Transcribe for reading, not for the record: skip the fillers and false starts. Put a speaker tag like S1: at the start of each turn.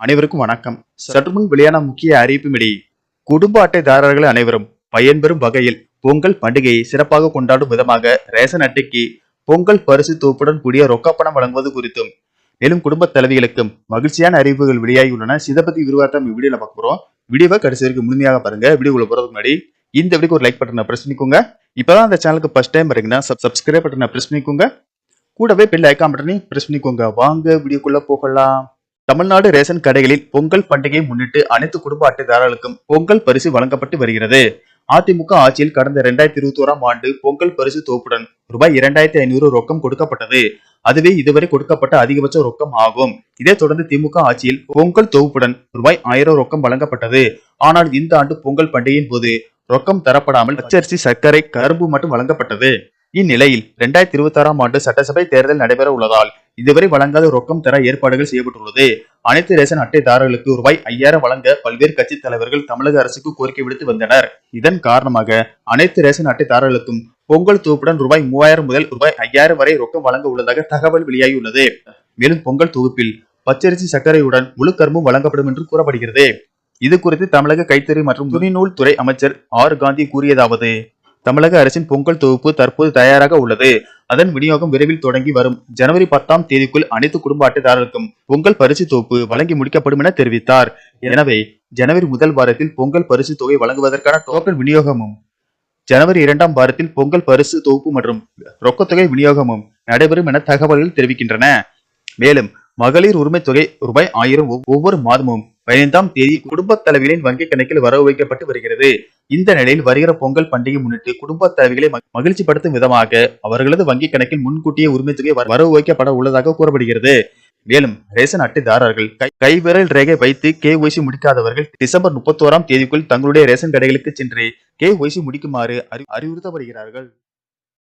S1: அனைவருக்கும் வணக்கம். சற்றுமுன் வெளியான முக்கிய அறிவிப்பின்படி குடும்ப அட்டைதாரர்கள் அனைவரும் பயன்பெறும் வகையில் பொங்கல் பண்டிகையை சிறப்பாக கொண்டாடும் விதமாக ரேஷன் அட்டைக்கு பொங்கல் பரிசு தொகுப்புடன் கூடிய ரொக்கப்பணம் வழங்குவது குறித்தும் மேலும் குடும்ப தலைவிகளுக்கும் மகிழ்ச்சியான அறிவிப்புகள் வெளியாகியுள்ளன. இதை பத்தி விரிவாக வீடியோல பார்க்க போறோம். வீடியோவை கடைசி வரைக்கும் முழுமையாக பாருங்க. வீடியோக்குள்ள போறதுக்கு முன்னாடி இந்த வீடியோக்கு ஒரு லைக் பட்டனை பிரஸ் பண்ணிக்கோங்க. இப்பதான் அந்த சேனலுக்கு ஃபர்ஸ்ட் டைம் வரீங்கன்னா சப்ஸ்கிரைப் பட்டனை பிரஸ் பண்ணிக்கோங்க. கூடவே பெல் ஐகான் பட்டனையும் பிரஸ் பண்ணிக்கோங்க. வாங்க வீடியோக்குள்ள போகலாம். தமிழ்நாடு ரேஷன் கடைகளில் பொங்கல் பண்டிகையை முன்னிட்டு அனைத்து குடும்ப அட்டைதாரர்களுக்கும் பொங்கல் பரிசு வழங்கப்பட்டு வருகிறது. அதிமுக ஆட்சியில் கடந்த 2021ஆம் ஆண்டு பொங்கல் பரிசு தொகுப்புடன் ரூபாய் 2500 ரொக்கம் கொடுக்கப்பட்டது. அதுவே இதுவரை கொடுக்கப்பட்ட அதிகபட்ச ரொக்கம் ஆகும். இதைத் தொடர்ந்து திமுக ஆட்சியில் பொங்கல் தொகுப்புடன் ரூபாய் 1000 ரொக்கம் வழங்கப்பட்டது. ஆனால் இந்த ஆண்டு பொங்கல் பண்டிகையின் போது ரொக்கம் தரப்படாமல் பச்சரிசி, சர்க்கரை, கரும்பு மட்டும் வழங்கப்பட்டது. இந்நிலையில் 2026ஆம் ஆண்டு சட்டசபை தேர்தல் நடைபெற உள்ளதால் இதுவரை வழங்காத ரொக்கம் தர ஏற்பாடுகள் செய்யப்பட்டுள்ளது. அனைத்து ரேஷன் அட்டைதாரர்களுக்கு ரூபாய் 5000 வழங்க பல்வேறு கட்சி தலைவர்கள் தமிழக அரசுக்கு கோரிக்கை விடுத்து வந்தனர். இதன் காரணமாக அனைத்து ரேஷன் அட்டைதாரர்களுக்கும் பொங்கல் தொகுப்புடன் ரூபாய் 3000 முதல் ரூபாய் 5000 வரை ரொக்கம் வழங்க உள்ளதாக தகவல் வெளியாகியுள்ளது. மேலும் பொங்கல் தொகுப்பில் பச்சரிசி, சர்க்கரையுடன் முழு கரும்பும் வழங்கப்படும் என்று கூறப்படுகிறது. இது குறித்து தமிழக கைத்தறி மற்றும் துணிநூல் துறை அமைச்சர் ஆர் காந்தி கூறியதாவது: தமிழக அரசின் பொங்கல் தொகுப்பு தற்போது தயாராக உள்ளது. அதன் விநியோகம் விரைவில் தொடங்கி வரும் ஜனவரி 10ஆம் தேதிக்குள் அனைத்து குடும்ப அட்டைதாரர்களுக்கும் பொங்கல் பரிசு தொகுப்பு வழங்கி முடிக்கப்படும் என தெரிவித்தார். எனவே ஜனவரி முதல் வாரத்தில் பொங்கல் பரிசு தொகை வழங்குவதற்கான டோக்கன் விநியோகமும், ஜனவரி 2ஆம் வாரத்தில் பொங்கல் பரிசு தொகுப்பு மற்றும் ரொக்கத்தொகை விநியோகமும் நடைபெறும் என தகவல்கள் தெரிவிக்கின்றன. மேலும் மகளிர் உரிமை தொகை ரூபாய் 1000 ஒவ்வொரு மாதமும் 15ஆம் தேதி குடும்ப தலைவிகளின் வங்கி கணக்கில் வரவு வைக்கப்பட்டு வருகிறது. இந்த நிலையில் வருகிற பொங்கல் பண்டிகை முன்னிட்டு குடும்ப தலைவிகளை மகிழ்ச்சிப்படுத்தும் விதமாக அவர்களது வங்கி கணக்கில் முன்கூட்டியே உரிமை தொகை வரவு வைக்கப்பட உள்ளதாக கூறப்படுகிறது. மேலும் ரேஷன் அட்டைதாரர்கள் கைவிரல் ரேகை வைத்து KYC முடிக்காதவர்கள் டிசம்பர் 31ஆம் தேதிக்குள் தங்களுடைய ரேஷன் கடைகளுக்கு சென்று KYC முடிக்குமாறு அறிவுறுத்தப்படுகிறார்கள்.